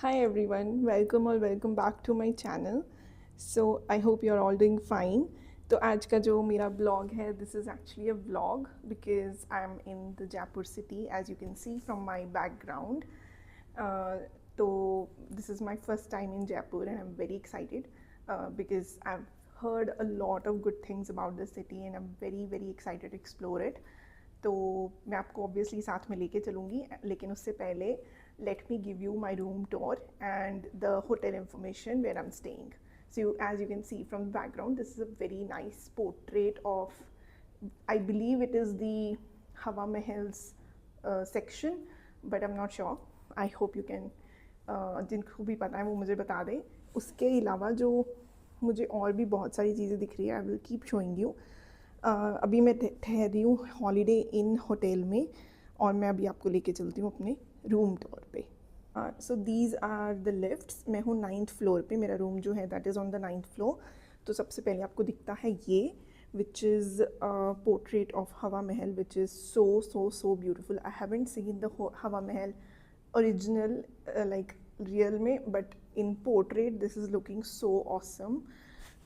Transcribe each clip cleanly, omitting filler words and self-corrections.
Hi everyone, welcome back to my channel. So I hope you're all doing fine. तो आज का जो मेरा blog है, this is actually a vlog because I'm in the Jaipur city, as you can see from my background. So this is my first time in Jaipur and I'm very excited because I've heard a lot of good things about the city and I'm very excited to explore it. तो मैं आपको obviously साथ में लेके चलूँगी, लेकिन उससे पहले let me give you my room tour and the hotel information where I'm staying. So as you can see from the background, this is a very nice portrait of, I believe it is the Hawa Mahal's section, but I'm not sure. I hope you can, जिनको भी पता है वो मुझे बता दें. उसके अलावा जो मुझे और भी बहुत सारी चीज़ें दिख रही है, I will keep showing you. अभी मैं ठहरी हूँ हॉलीडे इन होटल में और मैं अभी आपको लेके चलती हूँ अपने रूम टूर पे. So these are the lifts. मैं हूँ 9th फ्लोर पे, मेरा रूम जो है that is on the 9th floor. तो सबसे पहले आपको दिखता है ये, which is portrait of Hawa Mahal, which is so beautiful. I haven't seen the Hawa Mahal original like real में, but in portrait this is looking so awesome.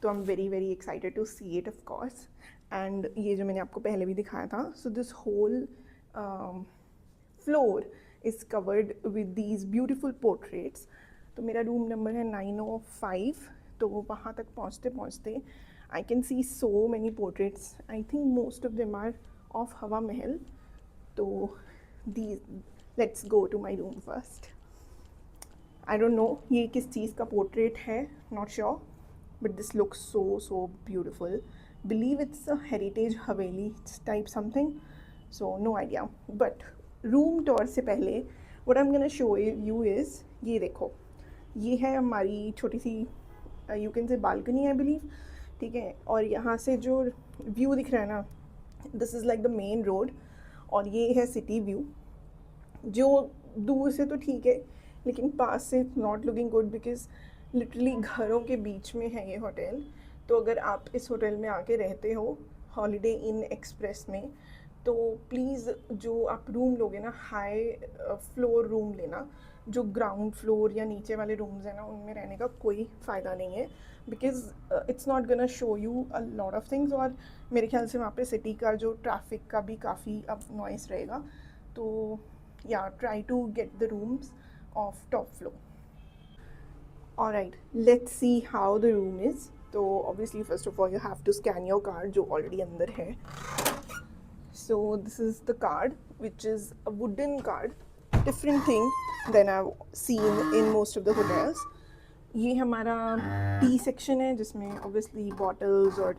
तो I am very excited to see it of course. And ये जो मैंने आपको पहले भी दिखाया था, so this whole floor is covered with these beautiful portraits. तो मेरा रूम नंबर है 905. तो वहाँ तक पहुँचते पहुँचते I can see so many portraits. I think most of them are of Hawa Mahal. तो these, let's go to my room first. I don't know ये किस चीज़ का portrait है, not sure, but this looks so beautiful. Believe it's a heritage haveli type something, so no idea. But room tour से पहले what I am gonna show you is, ये देखो, ये है हमारी छोटी सी you can say balcony I believe, ठीक है. और यहाँ से जो व्यू दिख रहा है ना, this is like the main road और ये है सिटी व्यू. जो दूर से तो ठीक है लेकिन पास से not looking good because literally घरों के बीच में है ये होटल. तो अगर आप इस होटल में आके रहते हो हॉलीडे इन एक्सप्रेस में, तो प्लीज़ जो आप रूम लोगे ना, हाई फ्लोर रूम लेना. जो ग्राउंड फ्लोर या नीचे वाले रूम्स हैं ना, उनमें रहने का कोई फ़ायदा नहीं है because it's not gonna show you a lot of things. और मेरे ख्याल से वहाँ पे सिटी का जो ट्रैफिक का भी काफ़ी अब नॉइस रहेगा. तो yeah try to get the rooms of top floor. Alright, let's see how the room is. तो obviously first of all you have to scan your card जो already अंदर है. So this is the card, which is a wooden card, different thing than I've seen in most of the hotels. ये हमारा T section है जिसमें obviously bottles और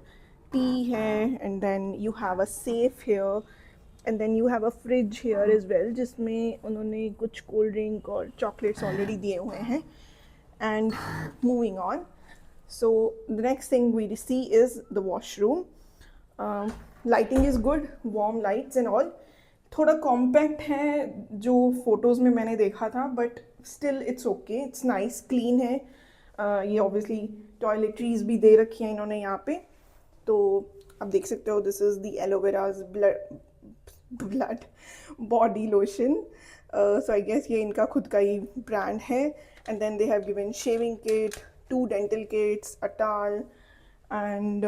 T है, and then you have a safe here, and then you have a fridge here as well जिसमें उन्होंने कुछ cold drink और चॉकलेट्स ऑलरेडी दिए हुए हैं. And moving on, so the next thing we see is the washroom. Lighting is good, warm lights and all. थोड़ा compact है जो फोटोज़ में मैंने देखा था, but still it's okay, it's nice, clean है. ये ऑब्वियसली टॉयलेटरीज भी दे रखी हैं इन्होंने यहाँ पे. तो आप देख सकते हो, this is the aloe vera's blood body lotion. So I guess ये इनका खुद का ही ब्रांड है. And then they have given shaving kit, 2 dental kits, a towel, and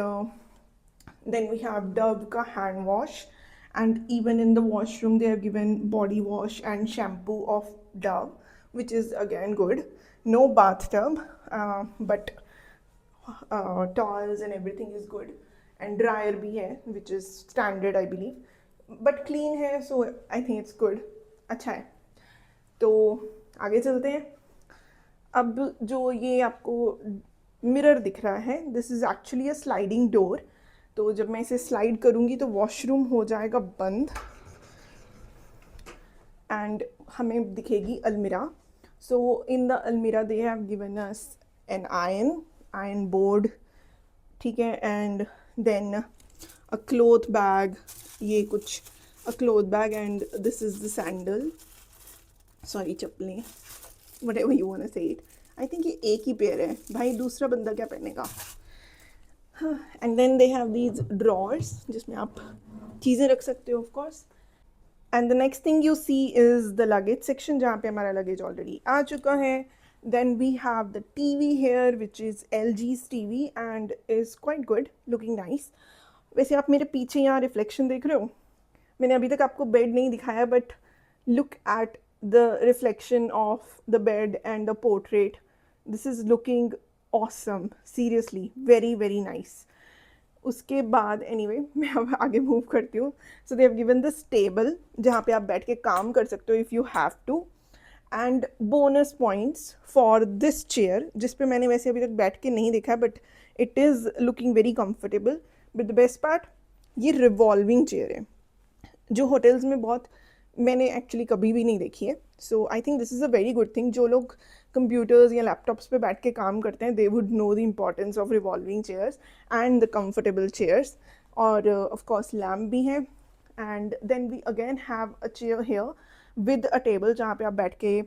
then we have Dove ka hand wash, and even in the washroom they have given body wash and shampoo of Dove, which is again good. No bathtub, but towels and everything is good, and dryer bhi hai, which is standard I believe, but clean hai, so I think it's good. अच्छा है. तो आगे चलते हैं. अब जो ये आपको मिरर दिख रहा है, this is actually a sliding door. तो जब मैं इसे स्लाइड करूँगी तो वॉशरूम हो जाएगा बंद एंड हमें दिखेगी अलमीरा. सो इन द अलमीरा they have given us an iron board, ठीक है, and then a cloth bag, ये कुछ a cloth bag, and this is the sandal, sorry चप्पलें, whatever you want to say it. I think ये एक ही pair है भाई, दूसरा बंदा क्या पहनेगा. And then they have these drawers जिसमें आप चीज़ें रख सकते हो of course. And the next thing you see is the luggage section जहाँ पे हमारा luggage already आ चुका है. Then we have the TV here, which is LG's TV and is quite good, looking nice. वैसे आप मेरे पीछे यहाँ रिफ्लेक्शन देख रहे हो? मैंने अभी तक आपको बेड नहीं दिखाया, but look at the reflection of the bed and the portrait. This is looking awesome, seriously very very nice. उसके बाद एनीवे मैं अब आगे मूव करती हूँ. So they have given this table जहाँ पे आप बैठ के काम कर सकते हो if you have to. And bonus points for this chair, जिस पे मैंने वैसे अभी तक बैठ के नहीं देखा है, but it is looking very comfortable. But the best part, ये रिवॉल्विंग चेयर है, जो होटल्स में बहुत मैंने एक्चुअली कभी भी नहीं देखी है. So I think this is a very good thing. जो लोग कंप्यूटर्स या लैपटॉप्स पे बैठ के काम करते हैं, they would know the importance of revolving chairs and the comfortable chairs. और ऑफ कोर्स लैम्प भी है. And then we again have a chair here with a table, जहाँ पे आप बैठ के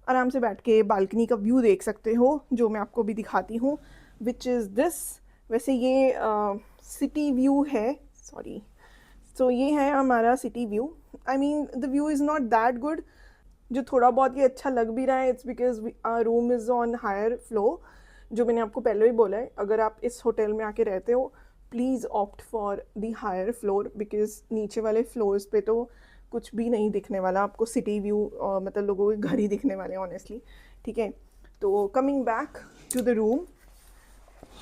आराम से बैठ के बालकनी का व्यू देख सकते हो, जो मैं आपको भी दिखाती हूँ, विच इज़ दिस. वैसे ये सिटी व्यू है, सॉरी. सो ये है हमारा city view. I mean the view is not that good. जो थोड़ा बहुत ये अच्छा लग भी रहा है, it's because our room is on higher floor. जो मैंने आपको पहले भी बोला है, अगर आप इस होटल में आके रहते हो, please opt for the higher floor, because नीचे वाले फ्लोर्स पे तो कुछ भी नहीं दिखने वाला आपको. सिटी व्यू मतलब लोगों के घर ही दिखने वाले हैं ऑनेस्टली. ठीक है, तो coming back to the room,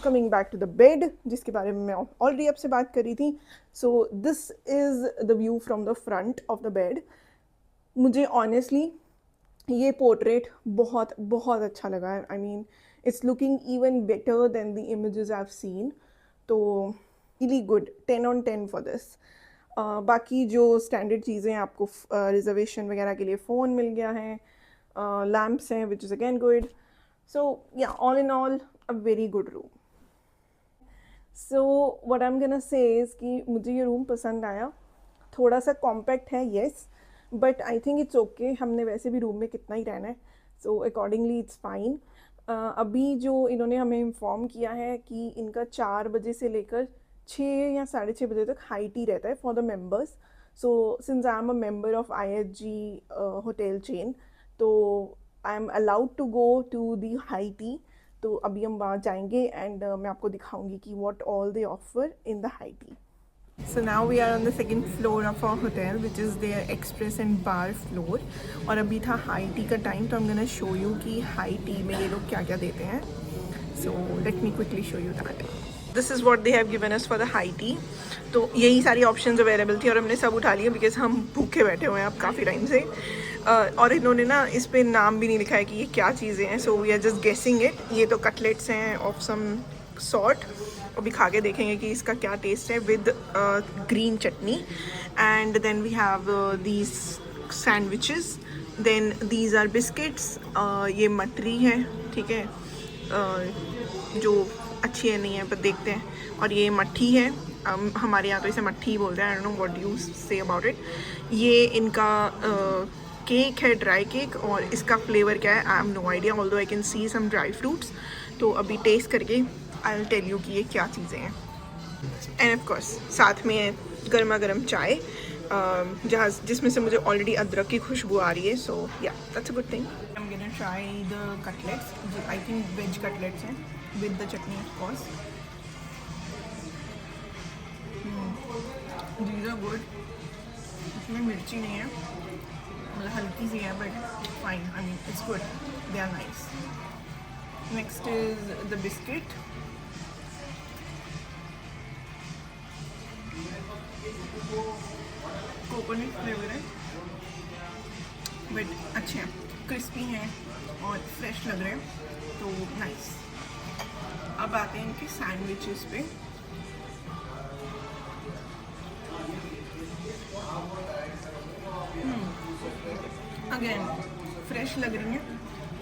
coming back to the bed, जिसके बारे में मैं ऑलरेडी आपसे बात करी थी. So this is the view from the front of the bed. मुझे ऑनेस्टली ये पोर्ट्रेट बहुत बहुत अच्छा लगा है. I mean it's looking even better than the images I have seen. तो really good, 10 on 10 for this. बाकी जो स्टैंडर्ड चीज़ें आपको रिजर्वेशन वगैरह के लिए फ़ोन मिल गया है, लैम्प्स हैं, विच इज़ अगेन गुड. सो या all in all a very good room. So what I am gonna say is कि मुझे ये रूम पसंद आया. थोड़ा सा कॉम्पैक्ट है, yes, but I think it's okay. हमने वैसे भी रूम में कितना ही रहना है, सो अकॉर्डिंगली इट्स फाइन. अभी जो इन्होंने हमें इन्फॉर्म किया है कि इनका 4 बजे से लेकर 6 या 6:30 बजे तक हाई टी रहता है for the members. So since I am a member of IHG hotel chain, तो I am allowed to go to the high tea. तो अभी हम वहाँ जाएंगे एंड मैं आपको दिखाऊंगी कि what all they offer in the high tea. So now we are on the second floor of our hotel, which is their express and bar floor. और अभी था हाई टी का टाइम, तो I'm gonna show you कि high tea में ये लोग क्या क्या देते हैं. So let me quickly show you that. This is what they have given us for the high tea. तो यही सारी ऑप्शंस अवेलेबल थी और हमने सब उठा लिया बिकॉज हम भूखे बैठे हुए हैं अब काफ़ी टाइम से. और इन्होंने ना इस पे नाम भी नहीं लिखा है कि ये क्या चीज़ें हैं. So we are just guessing it. ये तो कटलेट्स हैं ऑफ सम सॉर्ट. अभी खा के देखेंगे कि इसका क्या टेस्ट है with green chutney. And then we have these sandwiches. Then these are biscuits. ये मटरी है, ठीक है, जो अच्छी है नहीं है पर देखते हैं. और ये मट्ठी है, हमारे यहाँ तो इसे मट्ठी बोलते हैं. I don't know what you say about it. ये इनका केक है, ड्राई केक, और इसका फ्लेवर क्या है I have no idea, although I can see some dry fruits. तो अभी टेस्ट करके आई विल टेल यू कि ये क्या चीज़ें हैं. एंड ऑफ कोर्स साथ में गर्मा गर्म चाय, जहाँ जिसमें से मुझे ऑलरेडी अदरक की खुशबू आ रही है. So yeah that's a good thing. I am gonna try the cutlets. I think veg cutlets हैं with the chutney of course. These are good. इसमें मिर्ची नहीं है, मतलब हल्की सी है, but fine. I mean it's good, they are nice. Next is the biscuit. Coconut flavour है, बट अच्छे हैं, क्रिस्पी हैं और फ्रेश लग रहे हैं, तो नाइस. अब आते हैं इनके सैंडविचेस पे. अगेन फ्रेश लग रही हैं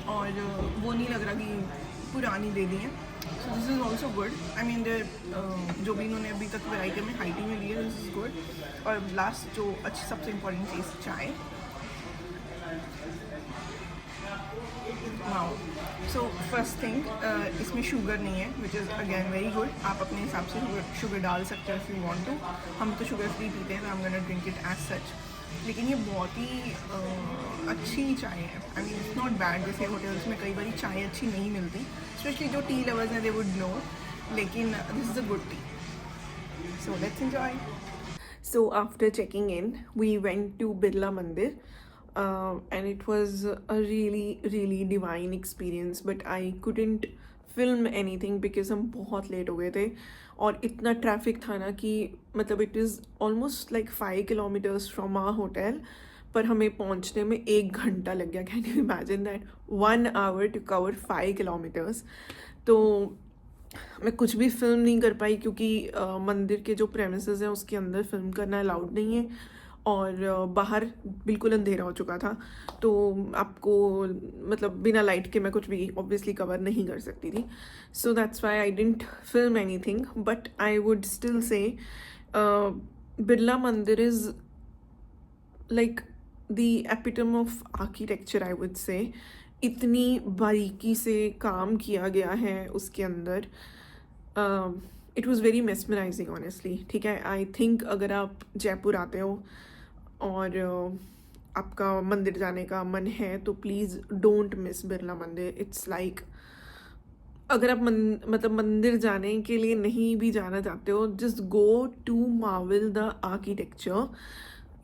और वो नहीं लग रहा कि पुरानी दे दी हैं. सो this is also good. I mean there जो भी इन्होंने अभी तक वैरायटी में हाई टी में ली है, दिस इज़ गुड. और लास्ट जो अच्छी सबसे इम्पॉर्टेंट चीज़, चाय. वाओ. सो फर्स्ट थिंग, इसमें शुगर नहीं है, which is again very good. आप अपने हिसाब से शुगर डाल सकते हो इफ़ यू वांट टू. हम तो शुगर फ्री पीते हैं, तो I am gonna drink it as such. लेकिन ये बहुत ही अच्छी चाय है। I mean it's not bad. जैसे होटल्स में कई बार चाय अच्छी नहीं मिलती, स्पेशली जो टी लवर्स हैं दे वुड नो, लेकिन this is a good T. So let's enjoy. So after checking in, we went to Birla Mandir, and it was a really divine experience. But I couldn't film anything because हम बहुत late हो गए थे और इतना traffic था ना कि मतलब it is almost like 5 kilometers from our hotel, पर हमें पहुंचने में 1 घंटा लग गया। Can you imagine that? 1 hour to cover 5 kilometers. तो मैं कुछ भी फिल्म नहीं कर पाई क्योंकि मंदिर के जो प्रेमिसेस हैं उसके अंदर फिल्म करना अलाउड नहीं है और बाहर बिल्कुल अंधेरा हो चुका था, तो आपको मतलब बिना लाइट के मैं कुछ भी ऑब्वियसली कवर नहीं कर सकती थी। So that's why I didn't film anything, but I would still say Birla Mandir is like the epitome of architecture, I would say. इतनी बारीकी से काम किया गया है उसके अंदर। It was very mesmerising honestly. ठीक है, आई थिंक अगर आप जयपुर आते हो और आपका मंदिर जाने का मन है तो प्लीज़ डोंट मिस बिरला मंदिर। इट्स लाइक अगर आप मतलब मंदिर जाने के लिए नहीं भी जाना चाहते हो, just go to marvel the architecture.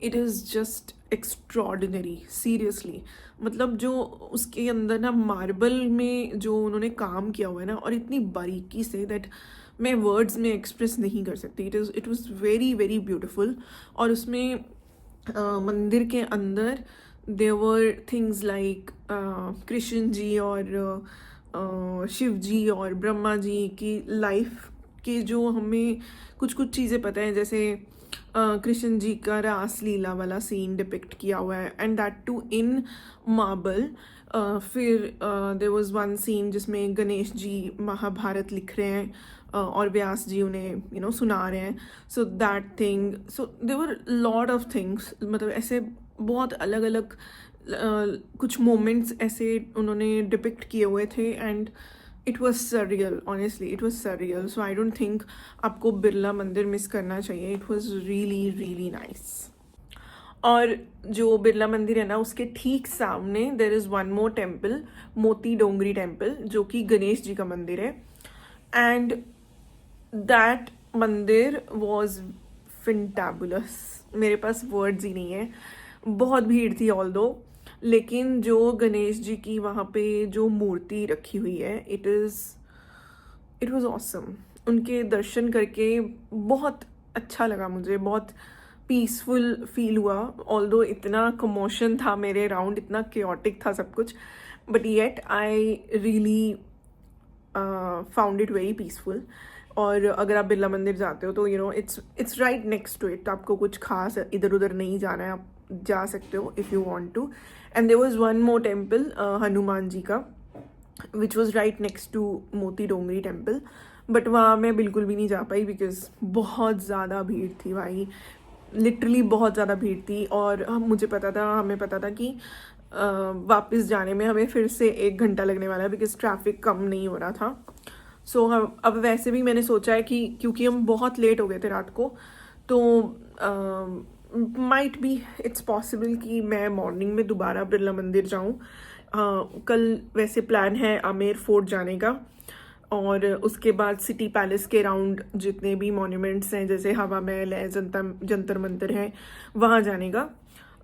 It is just extraordinary, seriously. मतलब जो उसके अंदर ना मार्बल में जो उन्होंने काम किया हुआ है ना, और इतनी बारीकी से दैट मैं वर्ड्स में एक्सप्रेस नहीं कर सकती। It was very beautiful. और उसमें मंदिर के अंदर there were things like Krishna ji और शिव जी और ब्रह्मा जी की लाइफ के जो हमें कुछ चीज़ें पता है, जैसे कृष्ण जी का रास लीला वाला सीन डिपिक्ट किया हुआ है, and that too in marble. फिर देयर वाज वन सीन जिसमें गणेश जी महाभारत लिख रहे हैं और व्यास जी उन्हें सुना रहे हैं। So that thing, so there were lot of things, मतलब ऐसे बहुत अलग अलग कुछ मोमेंट्स ऐसे उन्होंने डिपिक्ट किए हुए थे, and it was surreal, honestly it was surreal. So I don't think आपको बिरला मंदिर मिस करना चाहिए। It was really nice. और जो बिरला मंदिर है ना, उसके ठीक सामने there is one more temple, मोती डोंगरी टेम्पल, जो कि गणेश जी का मंदिर है। एंड दैट मंदिर वॉज फिनटैबुलस। मेरे पास वर्ड्स ही नहीं है। बहुत भीड़ थी ऑल दो, लेकिन जो गणेश जी की वहाँ पे जो मूर्ति रखी हुई है, इट वाज ऑसम। उनके दर्शन करके बहुत अच्छा लगा मुझे, बहुत पीसफुल फील हुआ। ऑल्दो इतना कमोशन था मेरे अराउंड, इतना केओटिक था सब कुछ, but yet I really found it very peaceful. और अगर आप बिरला मंदिर जाते हो तो it's right next to it. आपको कुछ खास इधर उधर नहीं जाना है, आप जा सकते हो if you want to. And there was one more temple Hanuman ji का, which was right next to Moti Dungri temple, but वहाँ मैं बिल्कुल भी नहीं जा पाई बिकॉज बहुत ज़्यादा भीड़ थी भाई, लिटरली बहुत ज़्यादा भीड़ थी। और हमें पता था कि वापस जाने में हमें फिर से 1 घंटा लगने वाला है बिकॉज ट्रैफिक कम नहीं हो रहा था। सो अब वैसे भी मैंने सोचा है कि क्योंकि हम बहुत लेट हो गए थे रात को, तो माइट बी इट्स पॉसिबल कि मैं मॉर्निंग में दोबारा बिरला मंदिर जाऊँ। कल वैसे प्लान है आमेर फोर्ट जाने का, और उसके बाद सिटी पैलेस के अराउंड जितने भी मॉन्यूमेंट्स हैं, जैसे हवा महल है, जंतर मंतर है, वहाँ जाने का।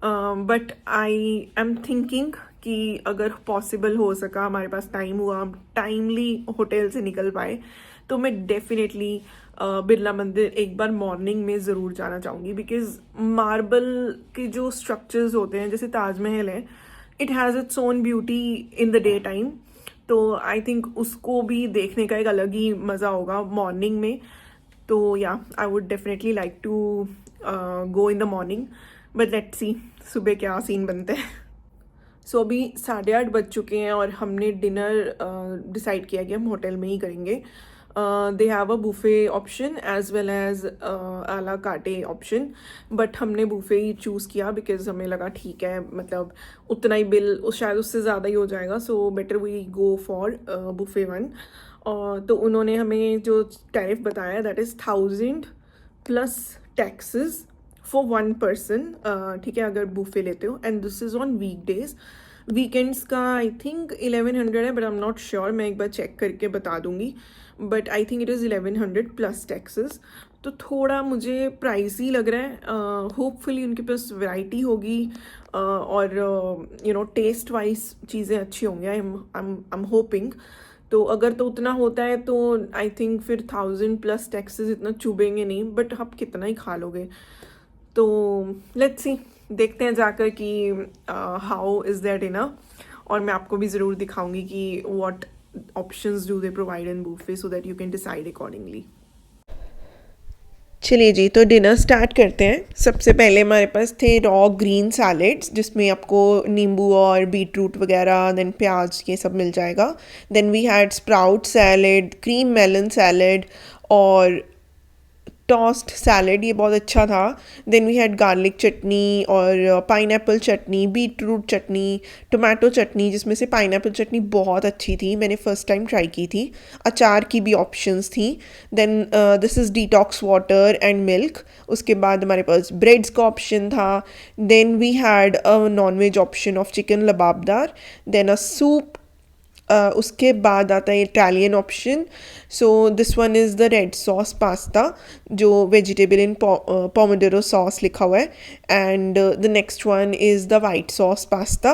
बट आई एम थिंकिंग कि अगर पॉसिबल हो सका, हमारे पास टाइम हुआ, हम टाइमली होटल से निकल पाए, तो मैं डेफिनेटली बिरला मंदिर एक बार मॉर्निंग में ज़रूर जाना चाहूँगी। बिकॉज मार्बल के जो स्ट्रक्चर्स होते हैं, जैसे ताजमहल है, it has its own beauty in the day time, तो आई थिंक उसको भी देखने का एक अलग ही मज़ा होगा मॉर्निंग में। तो yeah I would definitely like to go in the morning, but let's see सुबह क्या सीन बनते हैं। सो अभी 8:30 बज चुके हैं और हमने डिनर डिसाइड किया कि हम होटल में ही करेंगे। They have a buffet option as well as a la carte option, but हमने बुफे ही चूज़ किया बिकॉज हमें लगा ठीक है, मतलब उतना ही बिल शायद उससे ज़्यादा ही हो जाएगा, so better we go for buffet one. तो उन्होंने हमें जो टैरिफ बताया that is 1000 plus taxes for one person, ठीक है, अगर बुफे लेते हो, and this is on weekdays. Weekends का आई थिंक 1100 है, but I am not sure, मैं एक बार चेक करके बता दूंगी. But I think it is 1100 plus taxes. तो थोड़ा मुझे प्राइसी लग रहा है. होपफुली उनके पास वैरायटी होगी, और टेस्ट वाइज चीज़ें अच्छी होंगी. I am hoping. तो अगर तो उतना होता है तो आई थिंक फिर 1000 प्लस टैक्सेस इतना चुभेंगे नहीं, बट आप कितना ही खा लोगे. तो लेट्स सी, देखते हैं जाकर कि हाउ इज़ दैट इनफ. और मैं आपको भी ज़रूर दिखाऊंगी कि what options do they provide in buffet, so that you can decide accordingly. चलिए जी, तो डिनर स्टार्ट करते हैं. सबसे पहले हमारे पास थे रॉ ग्रीन सैलेड्स, जिसमें आपको नींबू और बीट रूट वगैरह, देन प्याज, ये सब मिल जाएगा. Then we had sprout salad, cream melon salad और टॉस्ट सैलेड, ये बहुत अच्छा था. Then we had garlic chutney और pineapple chutney, beetroot chutney, tomato chutney, जिसमें से पाइनएप्पल चटनी बहुत अच्छी थी, मैंने फ़र्स्ट टाइम ट्राई की थी. अचार की भी ऑप्शंस थी. Then this is detox water and milk. उसके बाद हमारे पास ब्रेड्स का ऑप्शन था. Then we had a non veg option of chicken lababdar. Then a soup. उसके बाद आता है Italian option. So this one is the red sauce pasta, जो वेजिटेबल इन पोमोडोरो सॉस लिखा हुआ है. And the next one is the white sauce pasta,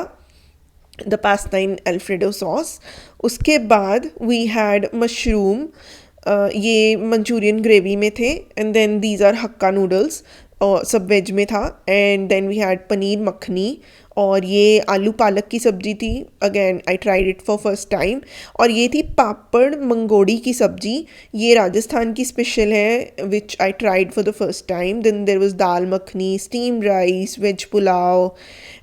the pasta in alfredo sauce. उसके बाद वी हैड मशरूम, ये Manchurian gravy में थे. And then these are Hakka noodles, सब वेज में था. And then we had paneer makhani, और ये आलू पालक की सब्ज़ी थी. Again I tried it for first time. और ये थी पापड़ मंगोड़ी की सब्ज़ी, ये राजस्थान की स्पेशल है, which I tried for the first time. Then there was dal makhani, steam rice, veg pulao,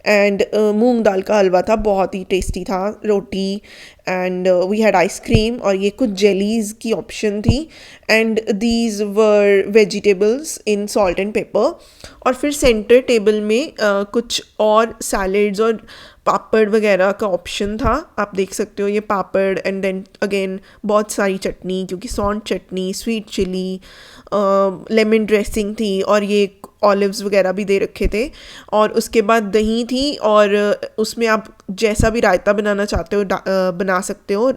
and moong dal का हलवा था, बहुत ही टेस्टी था. Roti, and we had ice cream, और ये कुछ जेलीज़ की ऑप्शन थी. And these were vegetables in salt and pepper. और फिर सेंटर टेबल में कुछ और सैलेड्स और पापड़ वगैरह का ऑप्शन था. आप देख सकते हो ये पापड़, एंड देन अगेन बहुत सारी चटनी, क्योंकि सॉन्ट चटनी, स्वीट चिली, लेमन ड्रेसिंग थी, और ये ऑलिव्स वगैरह भी दे रखे थे. और उसके बाद दही थी, और उसमें आप जैसा भी रायता बनाना चाहते हो बना सकते हो.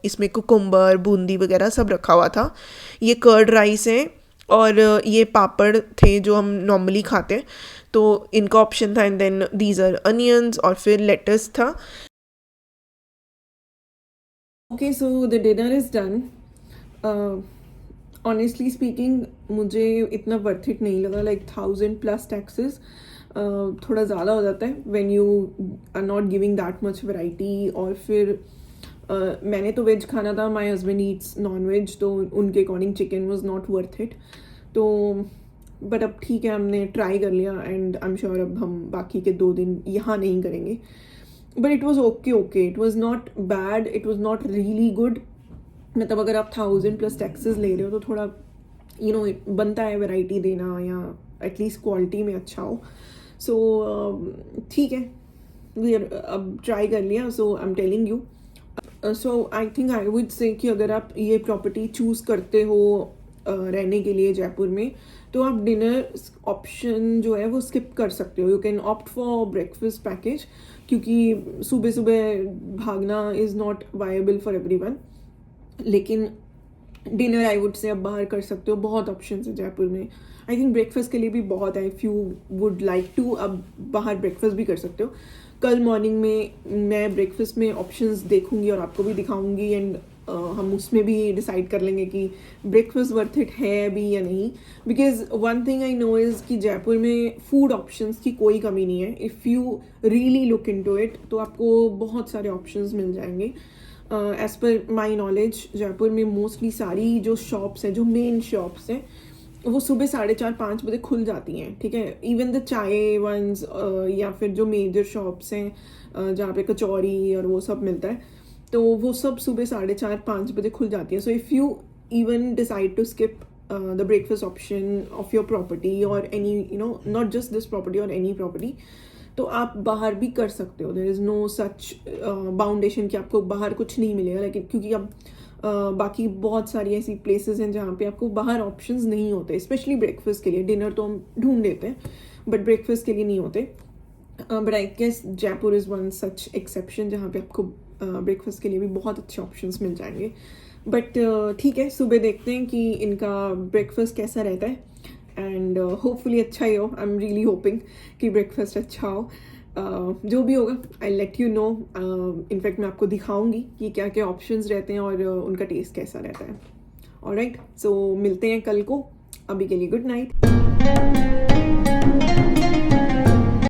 इसमें कुकुम्बर, बूंदी वगैरह सब रखा हुआ था. ये कर्ड राइस है, और ये पापड़ थे जो हम नॉर्मली खाते हैं, तो इनका ऑप्शन था. And then these are onions, और फिर लेटस था. Okay, so the dinner is done. Honestly speaking, मुझे इतना वर्थ इट नहीं लगा. लाइक 1000 प्लस टैक्सेस थोड़ा ज़्यादा हो जाता है when you are not giving that much variety. और फिर मैंने तो वेज खाना था, my husband eats non veg, तो उनके according chicken was not worth it. तो बट अब ठीक है, हमने ट्राई कर लिया, एंड आई एम श्योर अब हम बाकी के 2 दिन यहाँ नहीं करेंगे. But it was okay, it was not bad, it was not really good. मतलब अगर आप 1000 प्लस टैक्सेस ले रहे हो, तो थोड़ा बनता है वैरायटी देना, या एटलीस्ट क्वालिटी में अच्छा हो. सो ठीक है, अब ट्राई कर लिया. So I am telling you. So I think I would say कि अगर आप ये प्रॉपर्टी चूज़ करते हो रहने के लिए जयपुर में, तो आप डिनर ऑप्शन जो है वो स्किप कर सकते हो. You can opt for breakfast package, क्योंकि सुबह सुबह भागना is not viable for everyone. लेकिन डिनर आई वुड से आप बाहर कर सकते हो, बहुत ऑप्शन है जयपुर में. आई थिंक ब्रेकफास्ट के लिए भी बहुत है. If you would like to, अब बाहर ब्रेकफास्ट भी कर सकते हो. कल मॉर्निंग में मैं ब्रेकफास्ट में ऑप्शंस देखूंगी और आपको भी दिखाऊंगी. एंड हम उसमें भी डिसाइड कर लेंगे कि ब्रेकफास्ट वर्थ इट है भी या नहीं. Because one thing I know is कि जयपुर में फूड ऑप्शंस की कोई कमी नहीं है. If you really look into it, तो आपको बहुत सारे ऑप्शंस मिल जाएंगे. As per my knowledge, Jaipur में मोस्टली सारी जो शॉप्स हैं, जो मेन शॉप्स हैं, वो सुबह 4:30-5 बजे खुल जाती हैं. ठीक है, इवन द चाय वंस, या फिर जो मेजर शॉप्स हैं जहाँ पे कचौरी और वो सब मिलता है, तो वो सब सुबह 4:30-5 बजे खुल जाती है. So if you even decide to skip the breakfast option of your property, or any not just this property, or any property, तो आप बाहर भी कर सकते हो. There is no such boundation कि आपको बाहर कुछ नहीं मिलेगा. लेकिन क्योंकि अब बाकी बहुत सारी ऐसी प्लेसेस हैं जहाँ पे आपको बाहर ऑप्शंस नहीं होते, स्पेशली ब्रेकफास्ट के लिए। डिनर तो हम ढूंढ लेते हैं बट ब्रेकफास्ट के लिए नहीं होते। But I guess Jaipur is one such exception जहाँ पे आपको ब्रेकफास्ट के लिए भी बहुत अच्छे ऑप्शंस मिल जाएंगे। बट ठीक है, सुबह देखते हैं कि इनका ब्रेकफास्ट कैसा रहता है एंड होपफुली अच्छा ही हो। आई एम रियली होपिंग कि ब्रेकफास्ट अच्छा हो। जो भी होगा I let you know. In fact मैं आपको दिखाऊंगी कि क्या क्या ऑप्शंस रहते हैं और उनका टेस्ट कैसा रहता है। ऑलराइट, सो मिलते हैं कल को। अभी के लिए गुड नाइट।